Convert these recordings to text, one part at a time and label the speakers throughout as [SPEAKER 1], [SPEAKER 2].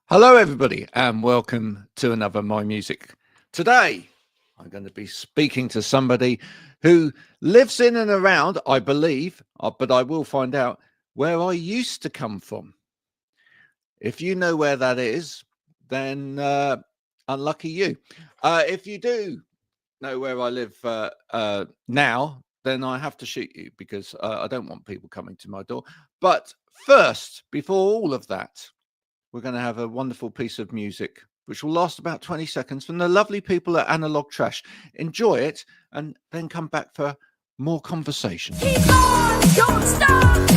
[SPEAKER 1] Hello, everybody, and welcome to another My Music. Today, I'm going to be speaking to somebody who lives in and around, I believe, but I will find out where I used to come from. If you know where that is, then unlucky you. If you do know where I live now, then I have to shoot you because I don't want people coming to my door. But first, before all of that, we're going to have a wonderful piece of music, which will last about 20 seconds from the lovely people at Analog Trash. Enjoy it and then come back for more conversation.
[SPEAKER 2] Keep on, don't stop.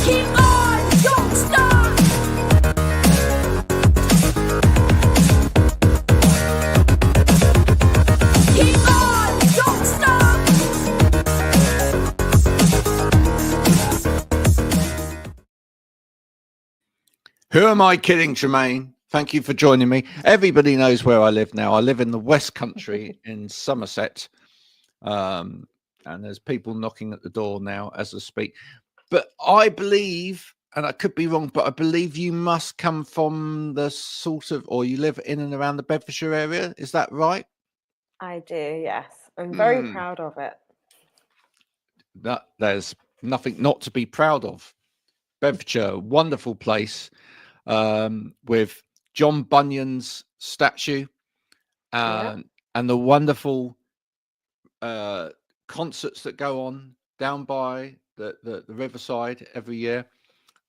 [SPEAKER 2] Keep on, don't stop. Keep on, don't stop.
[SPEAKER 1] Who am I kidding, Tremaine? Thank you for joining me. Everybody knows where I live now. I live in the West Country in Somerset. And there's people knocking at the door now as I speak. But I believe, and I could be wrong, but I believe you must come from the sort of, or you live in and around the Bedfordshire area. Is that right?
[SPEAKER 3] I do, yes. I'm very proud of it.
[SPEAKER 1] There's nothing not to be proud of. Bedfordshire, wonderful place, with John Bunyan's statue, and the wonderful concerts that go on down by the riverside every year.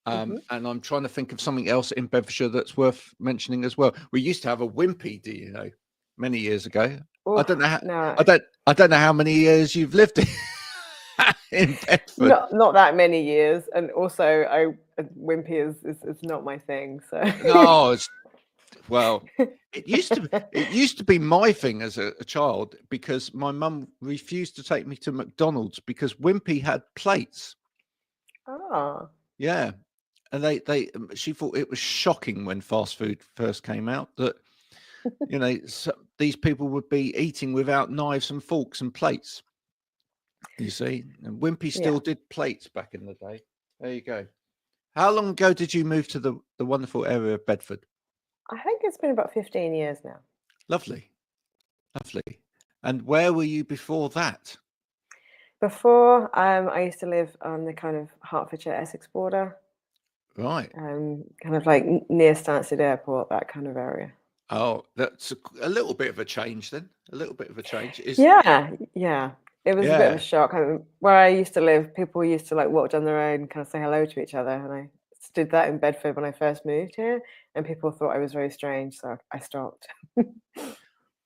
[SPEAKER 1] And I'm trying to think of something else in Bedfordshire that's worth mentioning as well. We used to have a Wimpy, do you know, many years ago. I don't know how,
[SPEAKER 3] No.
[SPEAKER 1] I don't know how many years you've lived in Bedford.
[SPEAKER 3] Not that many years, and also Wimpy is not my thing. So
[SPEAKER 1] No, well, it used to be my thing as a child because my mum refused to take me to McDonald's because Wimpy had plates.
[SPEAKER 3] Oh,
[SPEAKER 1] Yeah, and she thought it was shocking when fast food first came out that these people would be eating without knives and forks and plates. You see, and Wimpy still did plates back in the day. There you go. How long ago did you move to the wonderful area of Bedford?
[SPEAKER 3] I think it's been about 15 years now.
[SPEAKER 1] Lovely. And where were you before that?
[SPEAKER 3] Before, I used to live on the kind of Hertfordshire Essex border,
[SPEAKER 1] Right.
[SPEAKER 3] kind of like near Stansted Airport, that kind of area.
[SPEAKER 1] Oh, that's a little bit of a change then. A little bit of a change.
[SPEAKER 3] Yeah. It was a bit of
[SPEAKER 1] Yeah.
[SPEAKER 3] a shock. I mean, where I used to live, people used to like walk down the road and kind of say hello to each other, and I did that in Bedford when I first moved here, and people thought I was very strange, so I stopped.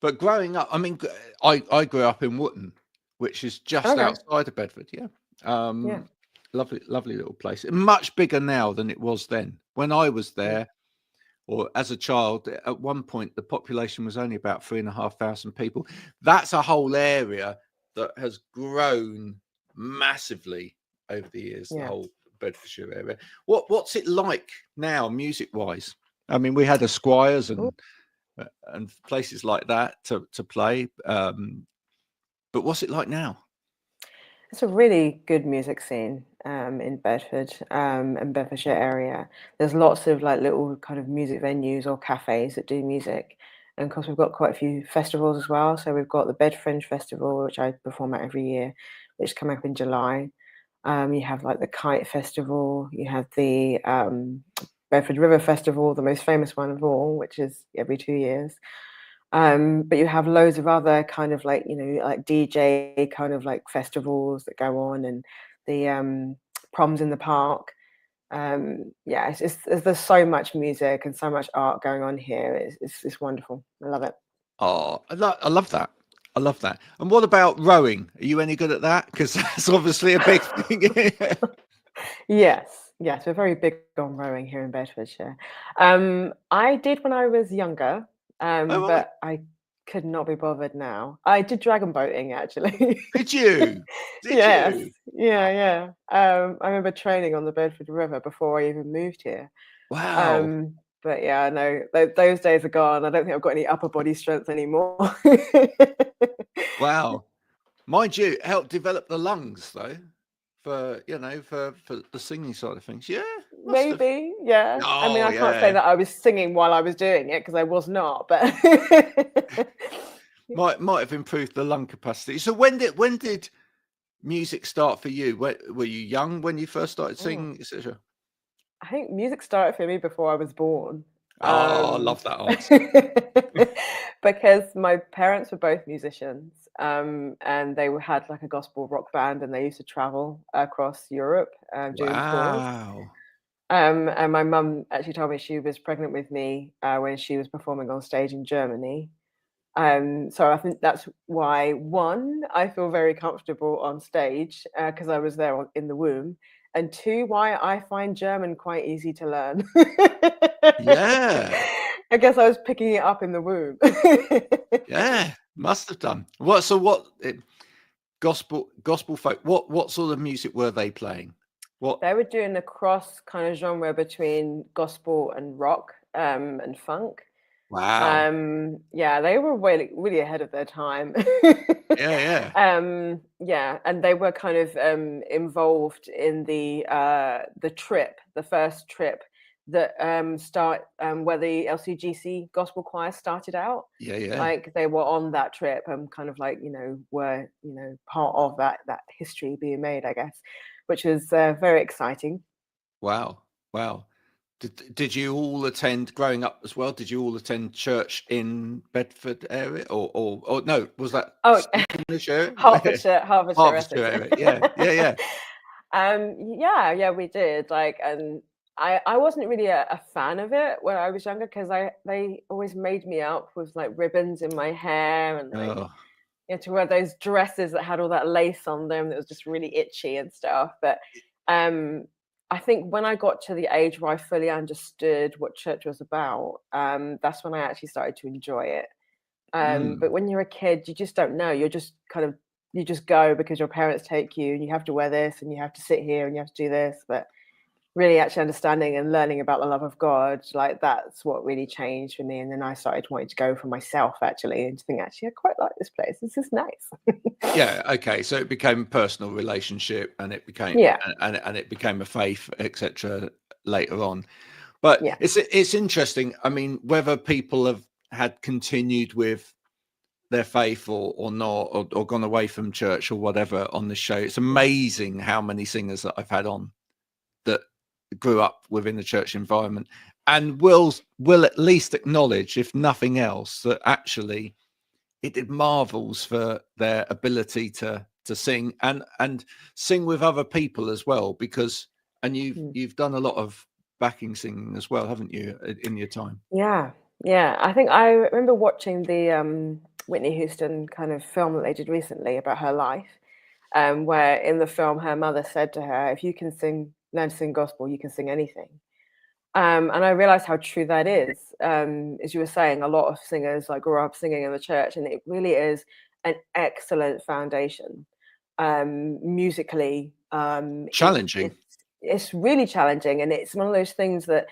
[SPEAKER 1] But growing up, I mean, I grew up in Wootton, which is just outside of Bedford. Yeah.
[SPEAKER 3] Yeah.
[SPEAKER 1] Lovely little place. Much bigger now than it was then. When I was there, or as a child, at one point the population was only about 3,500 people. That's a whole area that has grown massively over the years. The whole Bedfordshire area. What's it like now, music-wise? I mean, we had a Squires and places like that to play. But what's it like now?
[SPEAKER 3] It's a really good music scene in Bedford and Bedfordshire area. There's lots of like little kind of music venues or cafes that do music. And of course, we've got quite a few festivals as well. So we've got the Bed Fringe Festival, which I perform at every year, which is coming up in July. You have like the Kite Festival. You have the Bedford River Festival, the most famous one of all, which is every 2 years. But you have loads of other kind of like, like DJ kind of like festivals that go on, and the proms in the park. There's so much music and so much art going on here. It's wonderful. I love it.
[SPEAKER 1] Oh, I love that. I love that. And what about rowing? Are you any good at that? Because that's obviously a big thing.
[SPEAKER 3] Yes, we're very big on rowing here in Bedfordshire. I did when I was younger, but I could not be bothered now. I did dragon boating actually.
[SPEAKER 1] Did you?
[SPEAKER 3] Yes.
[SPEAKER 1] You?
[SPEAKER 3] Yeah. I remember training on the Bedford River before I even moved here.
[SPEAKER 1] Wow.
[SPEAKER 3] But yeah, no, those days are gone. I don't think I've got any upper body strength anymore.
[SPEAKER 1] Wow. Mind you, it helped develop the lungs though for for the singing side of things. Yeah, must have.
[SPEAKER 3] Maybe, yeah. I mean,
[SPEAKER 1] Oh
[SPEAKER 3] I can't say
[SPEAKER 1] yeah,
[SPEAKER 3] that I was singing while I was doing it because I was not, but
[SPEAKER 1] might have improved the lung capacity. So when did music start for you? Were you young when you first started
[SPEAKER 3] Oh,
[SPEAKER 1] singing, etc.?
[SPEAKER 3] I think music started for me before I was born.
[SPEAKER 1] Oh, I love that answer.
[SPEAKER 3] Because my parents were both musicians, and had like a gospel rock band, and they used to travel across Europe doing tours.
[SPEAKER 1] Wow.
[SPEAKER 3] And my mum actually told me she was pregnant with me when she was performing on stage in Germany. So I think that's why, one, I feel very comfortable on stage because I was there in the womb, and two, why I find German quite easy to learn.
[SPEAKER 1] Yeah,
[SPEAKER 3] I guess I was picking it up in the womb.
[SPEAKER 1] yeah, must have done. Gospel folk? What sort of music were they playing? What?
[SPEAKER 3] They were doing a cross kind of genre between gospel and rock and funk.
[SPEAKER 1] Wow.
[SPEAKER 3] Yeah, they were really, really ahead of their time.
[SPEAKER 1] Yeah, yeah,
[SPEAKER 3] Yeah, and they were kind of involved in the first trip that where the LCGC gospel choir started out.
[SPEAKER 1] yeah, yeah.
[SPEAKER 3] Like they were on that trip and kind of like were part of that history being made, I guess, which was very exciting.
[SPEAKER 1] Wow, wow. Did you all attend growing up as well? Did you all attend church in Bedford area, or no? Was that
[SPEAKER 3] Oh,
[SPEAKER 1] Stevenage area?
[SPEAKER 3] Hertfordshire,
[SPEAKER 1] Hertfordshire
[SPEAKER 3] Essex.
[SPEAKER 1] area. Yeah, yeah, yeah.
[SPEAKER 3] Yeah, we did. Like, and I wasn't really a fan of it when I was younger because they always made me up with like ribbons in my hair and like
[SPEAKER 1] Oh,
[SPEAKER 3] to wear those dresses that had all that lace on them that was just really itchy and stuff. But um, I think when I got to the age where I fully understood what church was about, that's when I actually started to enjoy it. But
[SPEAKER 1] mm.
[SPEAKER 3] when you're a kid, you just don't know. You're just you just go because your parents take you and you have to wear this and you have to sit here and you have to do this. But really actually understanding and learning about the love of God, like that's what really changed for me. And then I started wanting to go for myself actually and to think, actually, I quite like this place. This is nice.
[SPEAKER 1] Yeah. Okay. So it became a personal relationship, and it became
[SPEAKER 3] Yeah,
[SPEAKER 1] and it became a faith, etc. Later on. But
[SPEAKER 3] yeah.
[SPEAKER 1] it's interesting. I mean, whether people have had continued with their faith or not, or gone away from church or whatever on the show. It's amazing how many singers that I've had on that grew up within the church environment and will at least acknowledge, if nothing else, that actually it did marvels for their ability to sing and sing with other people as well, because and
[SPEAKER 3] Mm.
[SPEAKER 1] you've done a lot of backing singing as well, haven't you, in your time?
[SPEAKER 3] Yeah, yeah. I think I remember watching the Whitney Houston kind of film that they did recently about her life, where in the film her mother said to her, "If you can learn to sing gospel, you can sing anything." And I realized how true that is. As you were saying, a lot of singers like grew up singing in the church, and it really is an excellent foundation musically.
[SPEAKER 1] Challenging.
[SPEAKER 3] It's really challenging, and it's one of those things that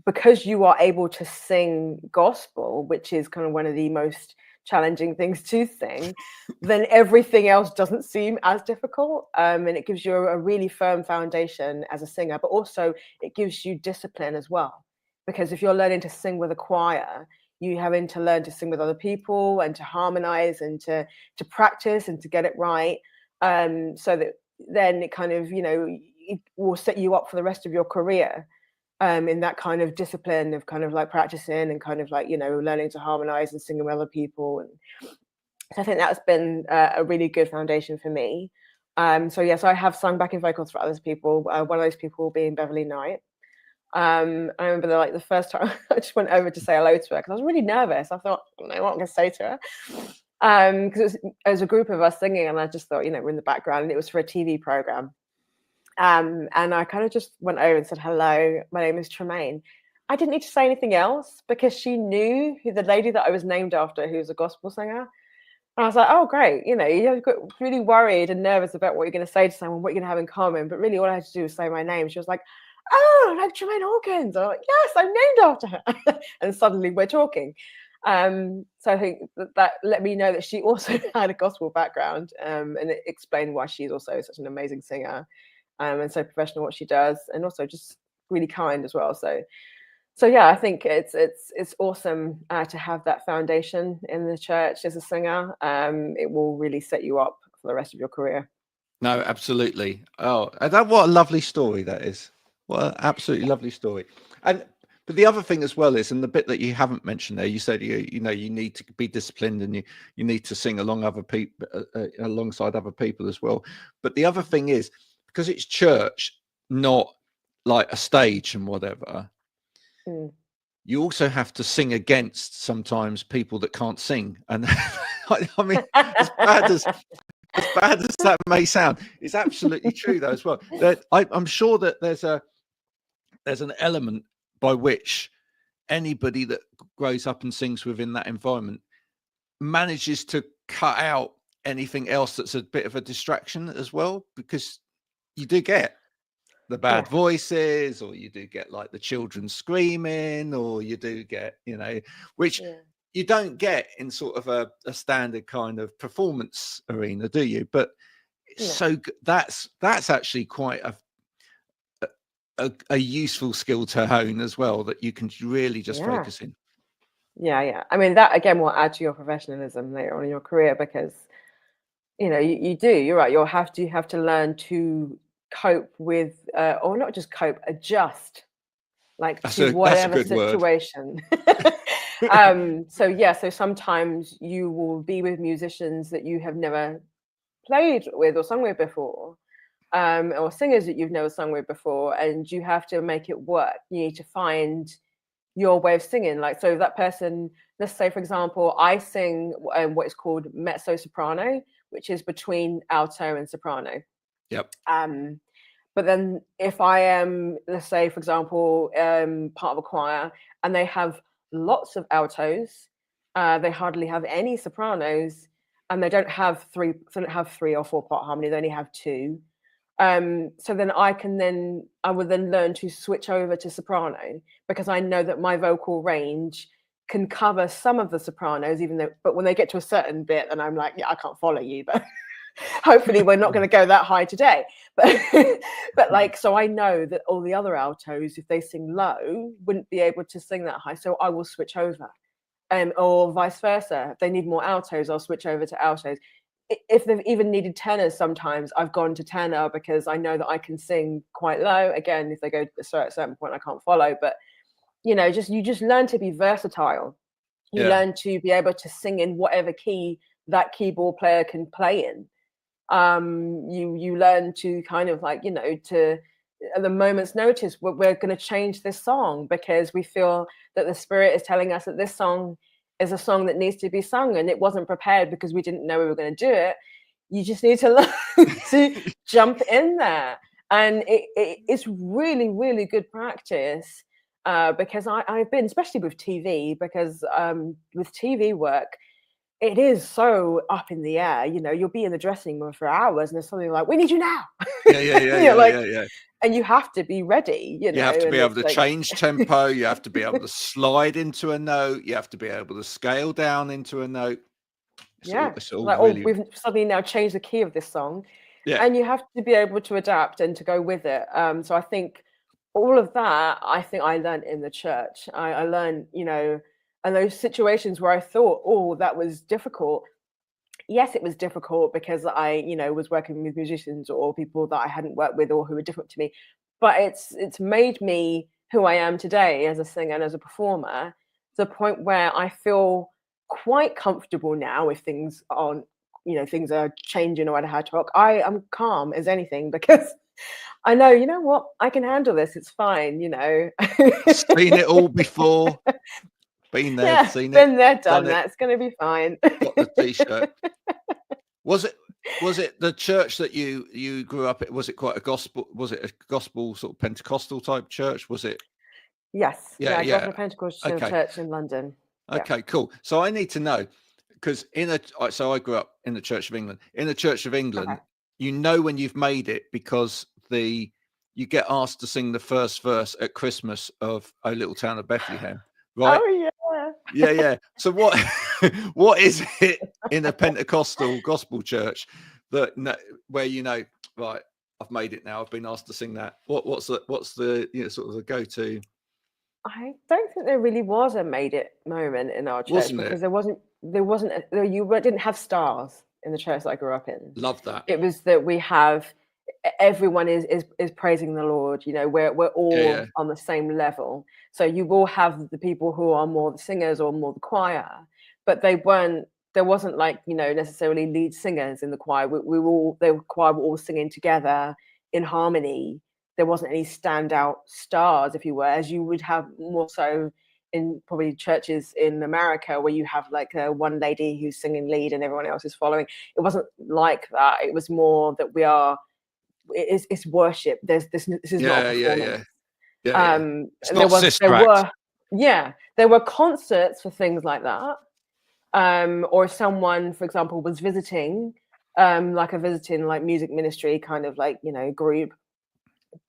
[SPEAKER 3] because you are able to sing gospel, which is kind of one of the most challenging things to sing, then everything else doesn't seem as difficult. And it gives you a really firm foundation as a singer, but also it gives you discipline as well. Because if you're learning to sing with a choir, you having to learn to sing with other people and to harmonize and to practice and to get it right. So that then it kind of, it will set you up for the rest of your career in that kind of discipline of kind of like practicing and kind of like learning to harmonize and sing with other people. And so I think that's been a really good foundation for me. So yes, I have sung backing vocals for other people, one of those people being Beverly Knight. I remember the first time I just went over to say hello to her because I was really nervous. I thought, I don't know what I'm going to say to her, because it was a group of us singing, and I just thought, we're in the background, and it was for a TV program. And I kind of just went over and said, "Hello, my name is Tremaine." I didn't need to say anything else because she knew who the lady that I was named after, who was a gospel singer. And I was like, "Oh, great." You got really worried and nervous about what you're going to say to someone, what you're going to have in common. But really all I had to do was say my name. She was like, "Oh, like Tremaine Dawkins." I'm like, "Yes, I'm named after her." And suddenly we're talking. So I think that let me know that she also had a gospel background, and it explained why she's also such an amazing singer, and so professional what she does, and also just really kind as well. So yeah, I think it's awesome to have that foundation in the church as a singer. It will really set you up for the rest of your career.
[SPEAKER 1] No, absolutely. Oh, and what a lovely story that is. What an absolutely lovely story. And but the other thing as well is, and the bit that you haven't mentioned there, you said you know you need to be disciplined and you need to sing along other people alongside other people as well. But the other thing is, because it's church, not like a stage and whatever,
[SPEAKER 3] Mm.
[SPEAKER 1] you also have to sing against sometimes people that can't sing. And I mean, as bad as that may sound, it's absolutely true though as well. That I'm sure that there's an element by which anybody that grows up and sings within that environment manages to cut out anything else that's a bit of a distraction as well, because you do get the bad
[SPEAKER 3] Yeah.
[SPEAKER 1] voices, or you do get like the children screaming, or you do get, which
[SPEAKER 3] Yeah.
[SPEAKER 1] you don't get in sort of a standard kind of performance arena, do you? But
[SPEAKER 3] No.
[SPEAKER 1] so that's actually quite a useful skill to hone as well, that you can really just
[SPEAKER 3] Yeah.
[SPEAKER 1] focus in.
[SPEAKER 3] Yeah. I mean, that again will add to your professionalism later on in your career, because you do. You're right. You have to learn to cope with, or not just cope, adjust, like
[SPEAKER 1] That's
[SPEAKER 3] to
[SPEAKER 1] a
[SPEAKER 3] whatever
[SPEAKER 1] good word.
[SPEAKER 3] situation. So sometimes you will be with musicians that you have never played with or sung with before, or singers that you've never sung with before, and you have to make it work. You need to find your way of singing. Like, so that person, let's say for example, I sing what is called mezzo soprano, which is between alto and soprano.
[SPEAKER 1] Yep.
[SPEAKER 3] But then if I am, let's say for example, part of a choir and they have lots of altos, they hardly have any sopranos, and they don't have three or four part harmony, they only have two. So then I would then learn to switch over to soprano, because I know that my vocal range can cover some of the sopranos, but when they get to a certain bit, then I'm like, yeah, I can't follow you, but hopefully we're not going to go that high today. But like, so I know that all the other altos, if they sing low, wouldn't be able to sing that high. So I will switch over. Or vice versa. If they need more altos, I'll switch over to altos. If they've even needed tenors, sometimes I've gone to tenor, because I know that I can sing quite low. Again, if they go to a certain point, I can't follow. But you just learn to be versatile. You learn to be able to sing in whatever key that keyboard player can play in. You learn to kind of like, to at the moment's notice, we're going to change this song because we feel that the Spirit is telling us that this song is a song that needs to be sung, and it wasn't prepared because we didn't know we were going to do it. You just need to learn to jump in there, and it's really, really good practice, because I've been, especially with TV, because with TV work, it is so up in the air. You'll be in the dressing room for hours and there's something like, we need you now.
[SPEAKER 1] Yeah.
[SPEAKER 3] And you have to be ready.
[SPEAKER 1] You have to be able to change tempo. You have to be able to slide into a note. You have to be able to scale down into a note. It's all
[SPEAKER 3] like,
[SPEAKER 1] really...
[SPEAKER 3] we've suddenly now changed the key of this song.
[SPEAKER 1] Yeah.
[SPEAKER 3] And you have to be able to adapt and to go with it. So I think all of that, I learned in the church. I learned, and those situations where I thought, oh, that was difficult. Yes, it was difficult because I, was working with musicians or people that I hadn't worked with or who were different to me. But it's made me who I am today as a singer and as a performer, to the point where I feel quite comfortable now if things aren't, things are changing or I how to talk. I am calm as anything, because I know, what, I can handle this. It's fine,
[SPEAKER 1] Seen it all before. Been there, seen it.
[SPEAKER 3] Been there, done that. It's going to be fine.
[SPEAKER 1] Got the t-shirt. Was it the church that you grew up at? Was it quite a gospel? Was it a gospel sort of Pentecostal type church? Was it?
[SPEAKER 3] Yes.
[SPEAKER 1] Yeah.
[SPEAKER 3] I grew up in a Pentecostal church in London.
[SPEAKER 1] Okay, cool. So I need to know, because so I grew up in the Church of England. In the Church of England, when you've made it, because you get asked to sing the first verse at Christmas of O Little Town of Bethlehem. Right.
[SPEAKER 3] Oh yeah.
[SPEAKER 1] Yeah. So what what is it in a Pentecostal gospel church that where right, I've made it now, I've been asked to sing that? What's the sort of the go-to?
[SPEAKER 3] I don't think there really was a made it moment in our church
[SPEAKER 1] Wasn't
[SPEAKER 3] because
[SPEAKER 1] it?
[SPEAKER 3] you didn't have stars in the church that I grew up in.
[SPEAKER 1] Love that.
[SPEAKER 3] It was that we have everyone is praising the Lord. We're all on the same level. So you will have the people who are more the singers or more the choir, but there wasn't like necessarily lead singers in the choir. The choir were all singing together in harmony. There wasn't any standout stars, if you were, as you would have more so in probably churches in America, where you have like one lady who's singing lead and everyone else is following. It wasn't like that. It was more that it's worship. This is not a performance.
[SPEAKER 1] It's not sister
[SPEAKER 3] There were concerts for things like that. Or if someone, for example, was visiting, like music ministry kind of like group.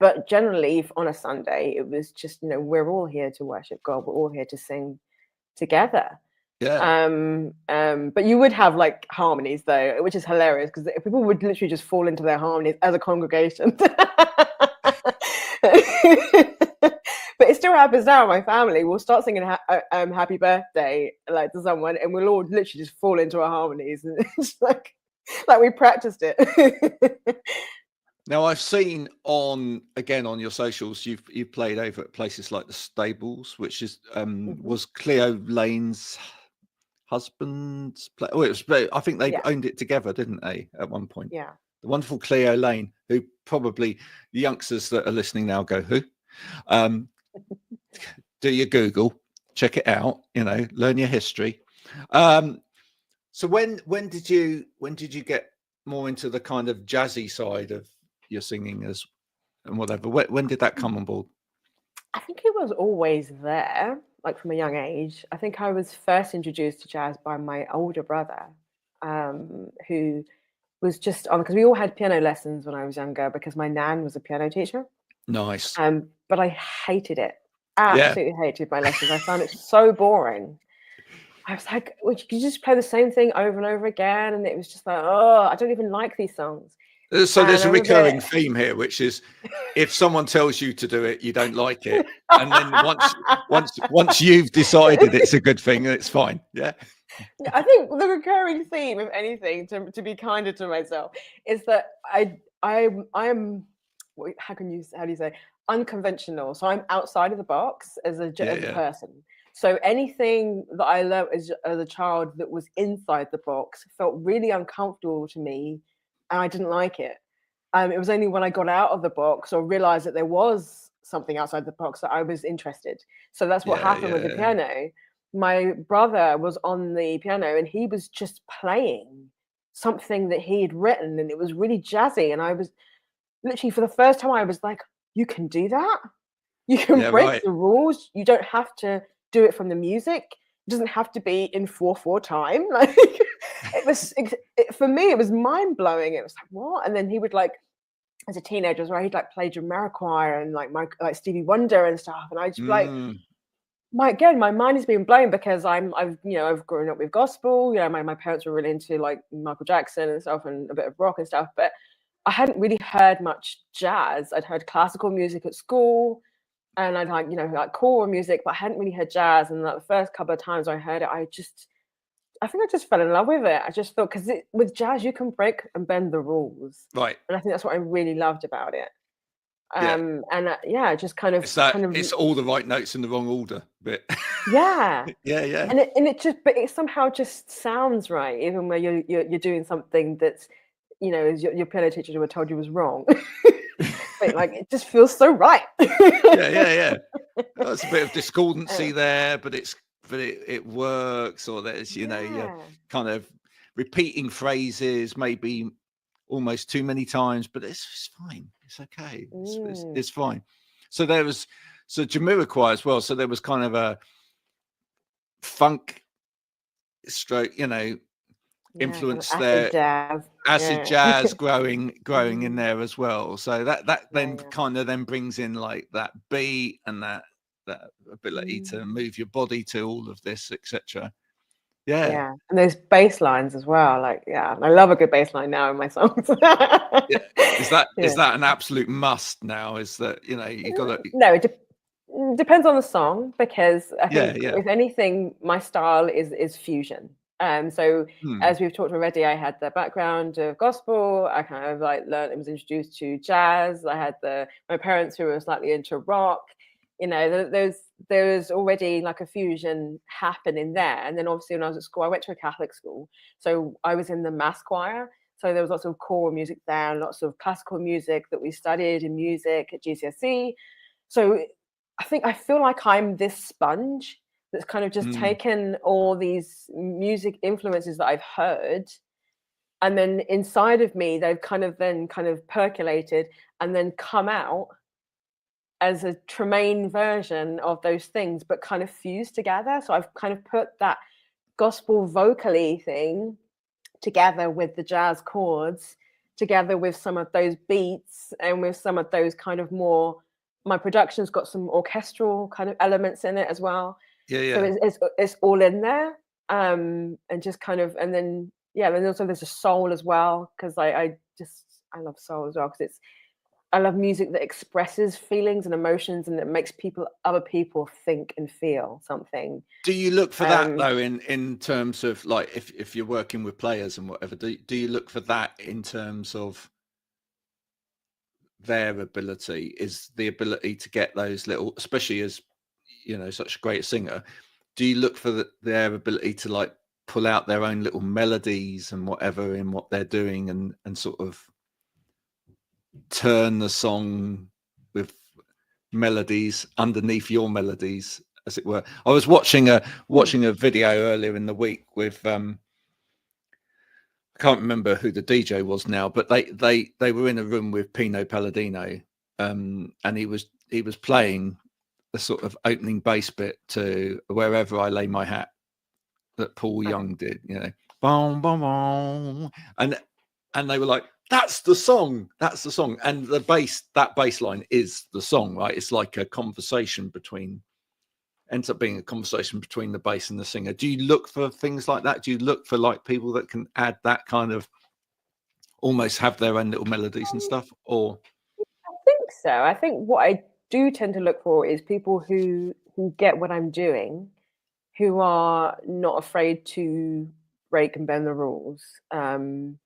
[SPEAKER 3] But generally, on a Sunday, it was just we're all here to worship God. We're all here to sing together. But you would have like harmonies though, which is hilarious because people would literally just fall into their harmonies as a congregation. But it still happens now in my family. We'll start singing happy birthday like to someone and we'll all literally just fall into our harmonies, and it's like we practiced it.
[SPEAKER 1] Now I've seen on your socials you've played over at places like the Stables, which is was Cleo Lane's husband's play. I think they owned it together, didn't they, at one point?
[SPEAKER 3] Yeah.
[SPEAKER 1] The wonderful Cleo Lane, who probably the youngsters that are listening now go, who? Do your Google, check it out, learn your history. So when did you get more into the kind of jazzy side of your singing and whatever? When did that come on board?
[SPEAKER 3] I think it was always there, like from a young age. I think I was first introduced to jazz by my older brother, who was just on, because we all had piano lessons when I was younger because my nan was a piano teacher.
[SPEAKER 1] Nice.
[SPEAKER 3] But I hated it. Absolutely hated my lessons. I found it so boring. I was like, well, you just play the same thing over and over again, and it was just like, oh, I don't even like these songs.
[SPEAKER 1] So there's a recurring theme here, which is if someone tells you to do it, you don't like it, and then once you've decided it's a good thing, it's fine. Yeah.
[SPEAKER 3] I think the recurring theme, if anything, to be kinder to myself, is that I am how do you say unconventional. So I'm outside of the box as a person. So anything that I learned as a child that was inside the box felt really uncomfortable to me, and I didn't like it. It was only when I got out of the box or realized that there was something outside the box that I was interested. So that's what happened with the piano. My brother was on the piano and he was just playing something that he had written, and it was really jazzy. And I was literally, for the first time, I was like, you can do that? You can break the rules. You don't have to do it from the music. It doesn't have to be in 4/4 time. Like for me, it was mind blowing. It was like, what? And then he would as a teenager, where he'd play Jamiroquai and like Stevie Wonder and stuff, and I just my mind is being blown because I've grown up with gospel. My parents were really into like Michael Jackson and stuff and a bit of rock and stuff, but I hadn't really heard much jazz. I'd heard classical music at school, and I'd like choral music, but I hadn't really heard jazz. And the first couple of times I heard it, I think I just fell in love with it. I just thought, because with jazz you can break and bend the rules,
[SPEAKER 1] right?
[SPEAKER 3] And I think that's what I really loved about it. Just kind of
[SPEAKER 1] it's all the right notes in the wrong order bit.
[SPEAKER 3] Yeah.
[SPEAKER 1] yeah.
[SPEAKER 3] And it somehow just sounds right, even where you're doing something that's your piano teacher would have told you was wrong. But it just feels so right.
[SPEAKER 1] yeah. There's a bit of discordancy there, but it works. Or there's you're kind of repeating phrases, maybe almost too many times, but it's fine. It's okay. It's fine. So there was Jamiroquai as well. So there was kind of a funk stroke, influence there. Acid jazz growing in there as well. So that then kind of brings in like that beat and that ability
[SPEAKER 3] Mm.
[SPEAKER 1] to move your body to all of this, etc. Yeah.
[SPEAKER 3] Yeah, and those bass lines as well. Like, yeah, I love a good bass line now in my songs.
[SPEAKER 1] Yeah. Is that
[SPEAKER 3] Yeah.
[SPEAKER 1] an absolute must now? Is that, you know, you got to.
[SPEAKER 3] No, it depends on the song, because I
[SPEAKER 1] Yeah,
[SPEAKER 3] think
[SPEAKER 1] yeah.
[SPEAKER 3] if anything, my style is fusion. So
[SPEAKER 1] Hmm.
[SPEAKER 3] as we've talked already, I had the background of gospel. I kind of like learned and was introduced to jazz. I had my parents who were slightly into rock. You know, there was already like a fusion happening there. And then obviously when I was at school, I went to a Catholic school, so I was in the mass choir. So there was lots of choral music there, and lots of classical music that we studied in music at GCSE. So I feel like I'm this sponge that's kind of just
[SPEAKER 1] Mm.
[SPEAKER 3] taken all these music influences that I've heard, and then inside of me they've kind of percolated and then come out as a Tremaine version of those things, but kind of fused together. So I've kind of put that gospel vocally thing together with the jazz chords, together with some of those beats, and with some of those kind of more. My production's got some orchestral kind of elements in it as well.
[SPEAKER 1] Yeah,
[SPEAKER 3] So
[SPEAKER 1] yeah.
[SPEAKER 3] it's all in there, and just kind of, and then yeah, and also there's a soul as well, because I love soul as well, because I love music that expresses feelings and emotions, and that makes other people think and feel something.
[SPEAKER 1] Do you look for that
[SPEAKER 3] Um,
[SPEAKER 1] though in terms of, like, if you're working with players and whatever, do you look for that in terms of their ability, is the ability to get those little, especially as, you know, such a great singer, do you look for their ability to like pull out their own little melodies and whatever in what they're doing, and sort of turn the song with melodies underneath your melodies, as it were? I was watching a video earlier in the week with I can't remember who the DJ was now, but they were in a room with Pino Palladino, and he was playing the sort of opening bass bit to Wherever I Lay My Hat that Paul
[SPEAKER 3] okay.
[SPEAKER 1] Young did, you know, boom, boom, boom, and they were like, that's the song, and that bass line is the song, right? It's like a conversation ends up being a conversation between the bass and the singer. Do you look for things like that? Do you look for like people that can add that kind of, almost have their own little melodies and stuff? Or
[SPEAKER 3] I think so. I think what I do tend to look for is people who get what I'm doing, who are not afraid to break and bend the rules, and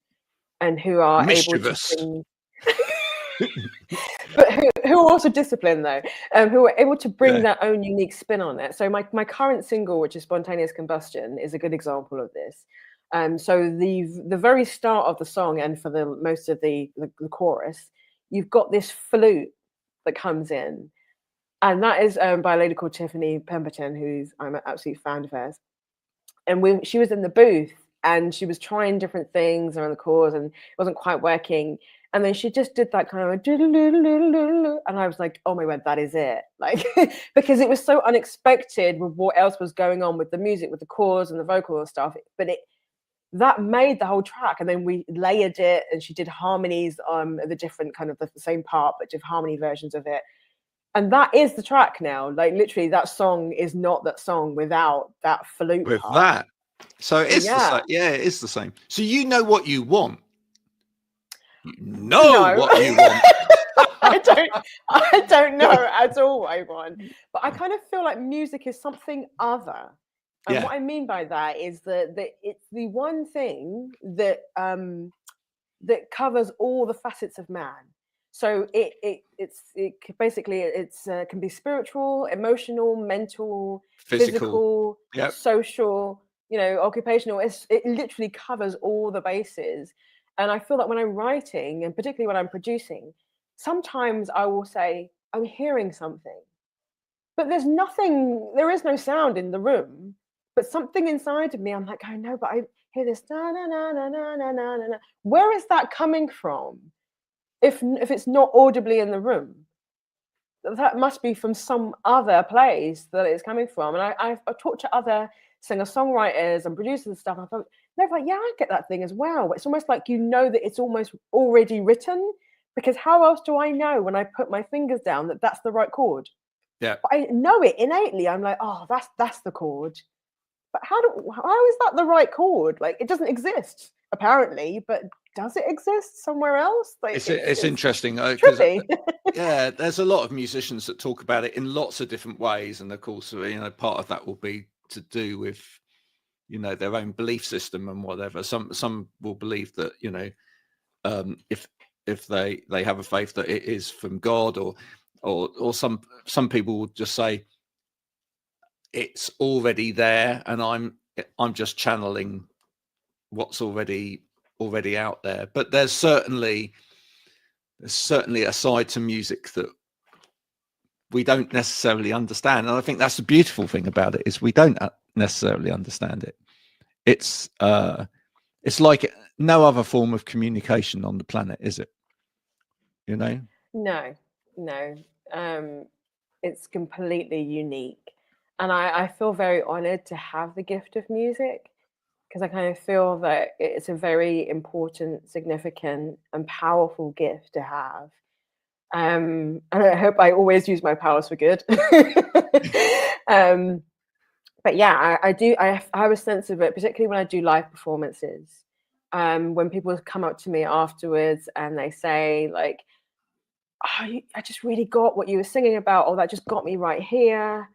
[SPEAKER 3] who are able to
[SPEAKER 1] mischievous?
[SPEAKER 3] bring, but who are also disciplined though, who are able to bring
[SPEAKER 1] Yeah.
[SPEAKER 3] their own unique spin on it. So my current single, which is Spontaneous Combustion, is a good example of this. So the very start of the song, and for the most of the chorus, you've got this flute that comes in, and that is by a lady called Tiffany Pemberton, who's I'm an absolute fan of hers. And she was in the booth, and she was trying different things around the chords, and it wasn't quite working. And then she just did that kind of and I was like, oh my word, that is it. Like, because it was so unexpected with what else was going on with the music, with the chords and the vocal and stuff. But that made the whole track. And then we layered it, and she did harmonies on the different kind of the same part, but did harmony versions of it. And that is the track now. Like, literally, that song is not that song without that flute
[SPEAKER 1] With
[SPEAKER 3] part.
[SPEAKER 1] that, so it's the
[SPEAKER 3] Yeah.
[SPEAKER 1] same. Yeah, it is the same. So you know what you want. You know
[SPEAKER 3] No.
[SPEAKER 1] what you want.
[SPEAKER 3] I don't know at all what I want. But I kind of feel like music is something other. And
[SPEAKER 1] Yeah.
[SPEAKER 3] what I mean by that is that it's the one thing that that covers all the facets of man. So basically can be spiritual, emotional, mental, physical,
[SPEAKER 1] Yep.
[SPEAKER 3] social, occupational. It literally covers all the bases. And I feel that when I'm writing, and particularly when I'm producing, sometimes I will say, I'm hearing something, but there is no sound in the room, but something inside of me, I'm like, I know, but I hear this, na, na, na, na, na, na, na, na. Where is that coming from? If it's not audibly in the room, that must be from some other place that it's coming from. And I've talked to other singer-songwriters and producers and stuff. And I thought, no, like, yeah, I get that thing as well. It's almost like that it's almost already written, because how else do I know when I put my fingers down that that's the right chord?
[SPEAKER 1] Yeah.
[SPEAKER 3] But I know it innately. I'm like, oh, that's the chord. But how is that the right chord? Like, it doesn't exist apparently, but does it exist somewhere else? Like,
[SPEAKER 1] It's interesting because
[SPEAKER 3] trippy.
[SPEAKER 1] yeah, there's a lot of musicians that talk about it in lots of different ways, and of course, part of that will be to do with their own belief system and whatever. Some will believe that if they have a faith that it is from God, or some people will just say it's already there, and I'm just channeling what's already out there. But there's certainly a side to music that we don't necessarily understand, and I think that's the beautiful thing about it, is we don't necessarily understand it. It's like no other form of communication on the planet, is it?
[SPEAKER 3] No. It's completely unique. And I feel very honored to have the gift of music, because I kind of feel that it's a very important, significant, and powerful gift to have. And I hope I always use my powers for good. But yeah, I do. I have a sense of it, particularly when I do live performances. When people come up to me afterwards and they say like, oh, I just really got what you were singing about, or that just got me right here.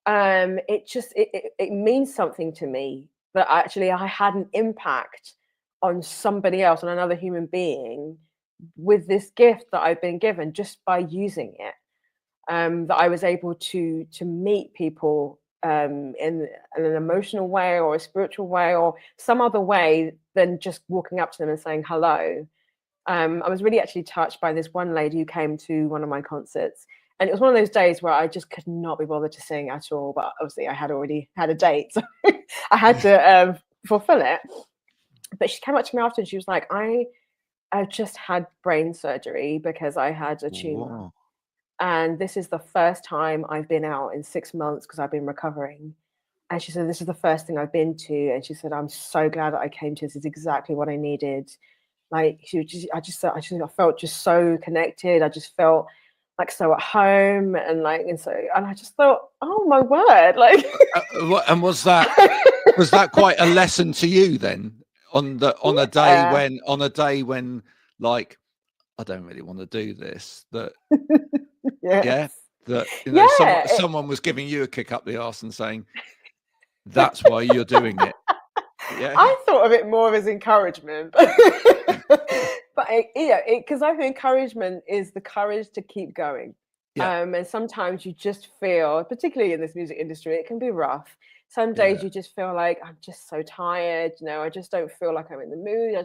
[SPEAKER 3] It means something to me that actually I had an impact on somebody else, on another human being, with this gift that I've been given just by using it. That I was able to meet people in an emotional way, or a spiritual way, or some other way than just walking up to them and saying hello. I was really actually touched by this one lady who came to one of my concerts. And it was one of those days where I just could not be bothered to sing at all. But obviously I had already had a date, so I had to fulfill it. But she came up to me after and she was like, I've just had brain surgery because I had a tumor.
[SPEAKER 1] Wow.
[SPEAKER 3] And this is the first time I've been out in 6 months because I've been recovering. And she said, this is the first thing I've been to. And she said, I'm so glad that I came to this. It's exactly what I needed. Like, I felt just so connected. I just felt like so at home. And I just thought, oh my word. Like,
[SPEAKER 1] and was that quite a lesson to you then on a day when like, I don't really want to do this, that
[SPEAKER 3] yes.
[SPEAKER 1] someone was giving you a kick up the arse and saying, that's why you're doing it. Yeah,
[SPEAKER 3] I thought of it more as encouragement, but because I think encouragement is the courage to keep going. And sometimes you just feel, particularly in this music industry, it can be rough. Some days you just feel like, I'm just so tired, I just don't feel like I'm in the mood.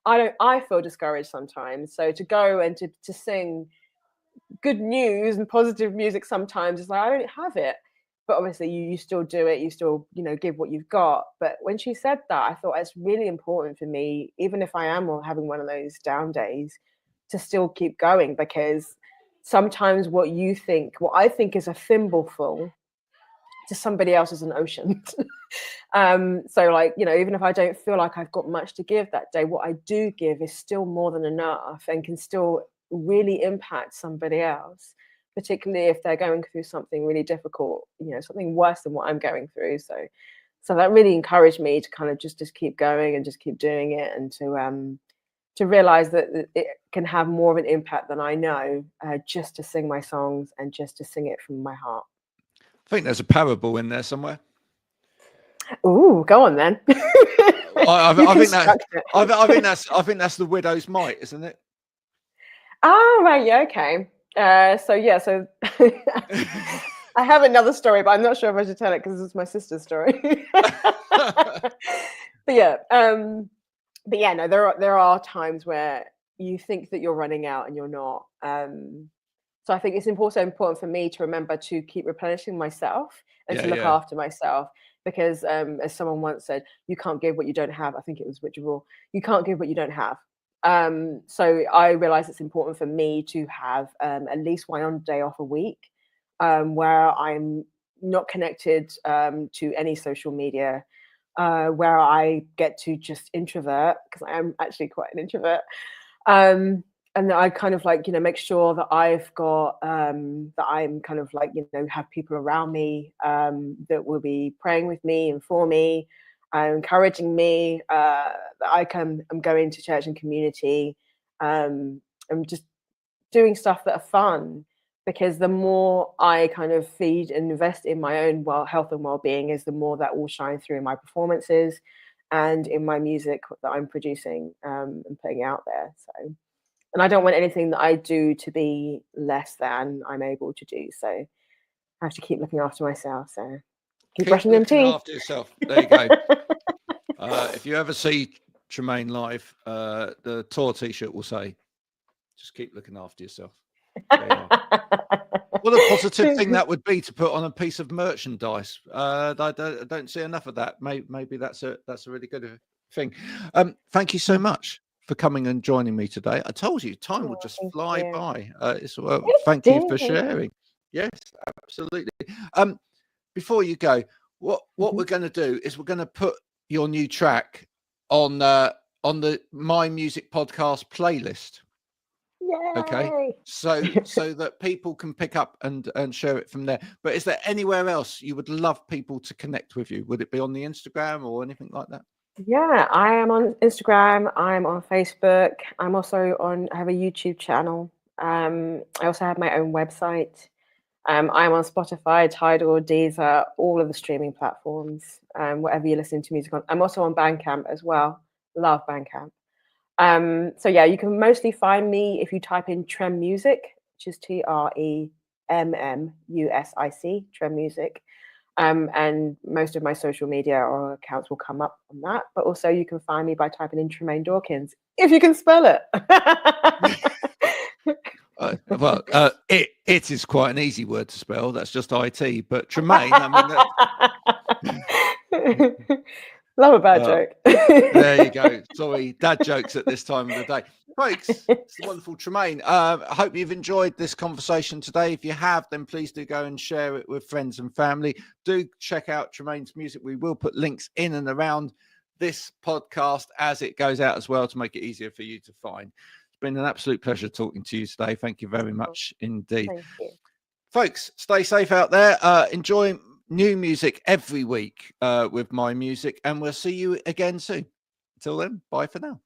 [SPEAKER 3] I feel discouraged sometimes. So to go and to sing good news and positive music sometimes is like, I don't have it. But obviously you still do it. You still, give what you've got. But when she said that, I thought it's really important for me, even if I am having one of those down days, to still keep going, because sometimes what I think is a thimbleful, to somebody else is an ocean. So like, even if I don't feel like I've got much to give that day, what I do give is still more than enough and can still really impact somebody else, particularly if they're going through something really difficult, something worse than what I'm going through. So that really encouraged me to kind of just keep going and just keep doing it, and to realize that it can have more of an impact than I know, just to sing my songs and just to sing it from my heart.
[SPEAKER 1] I think there's a parable in there somewhere.
[SPEAKER 3] Ooh, go on then.
[SPEAKER 1] I think that's the widow's mite, isn't it?
[SPEAKER 3] Oh, right. Yeah. Okay. So I have another story, but I'm not sure if I should tell it because it's my sister's story. But no, there are times where you think that you're running out and you're not. So I think it's also important for me to remember to keep replenishing myself and to look after myself, because as someone once said, you can't give what you don't have. I think it was Richard Raw. You can't give what you don't have. So I realize it's important for me to have at least one day off a week, where I'm not connected to any social media, where I get to just introvert, because I am actually quite an introvert, and I kind of like, make sure that I've got that I'm kind of like, have people around me that will be praying with me and for me, encouraging me, that I'm going to church and community. I'm just doing stuff that are fun, because the more I kind of feed and invest in my own health and well-being, is the more that will shine through in my performances and in my music that I'm producing and putting out there. So, and I don't want anything that I do to be less than I'm able to do. So I have to keep looking after myself. So keep brushing them
[SPEAKER 1] looking
[SPEAKER 3] teeth.
[SPEAKER 1] after yourself. There you go. If you ever see Tremaine live, the tour T-shirt will say, "Just keep looking after yourself." There you are. What a positive thing that would be to put on a piece of merchandise. I don't see enough of that. Maybe that's a really good thing. Thank you so much for coming and joining me today. I told you time would just fly by. Thank you for sharing. Yes, absolutely. Before you go, what we're going to do is we're going to put your new track on the MyMusic podcast playlist.
[SPEAKER 3] Yay!
[SPEAKER 1] Okay, so that people can pick up and share it from there. But is there anywhere else you would love people to connect with you? Would it be on the Instagram or anything like that?
[SPEAKER 3] Yeah, I am on Instagram. I'm on Facebook. I have a YouTube channel. I also have my own website. I'm on Spotify, Tidal, Deezer, all of the streaming platforms, whatever you listen to music on. I'm also on Bandcamp as well. Love Bandcamp. So yeah, you can mostly find me if you type in Trem Music, which is TREMMUSIC, Trem Music. And most of my social media or accounts will come up on that. But also you can find me by typing in Tremaine Dawkins, if you can spell it.
[SPEAKER 1] It is quite an easy word to spell. That's just IT. But Tremaine, I mean,
[SPEAKER 3] love a bad joke.
[SPEAKER 1] There you go. Sorry, dad jokes at this time of the day. Folks, it's the wonderful Tremaine. I hope you've enjoyed this conversation today. If you have, then please do go and share it with friends and family. Do check out Tremaine's music. We will put links in and around this podcast as it goes out as well to make it easier for you to find. It's been an absolute pleasure talking to you today. Thank you very much indeed.
[SPEAKER 3] Thank you.
[SPEAKER 1] Folks, stay safe out there. Enjoy new music every week with MyMusic, and we'll see you again soon. Until then, bye for now.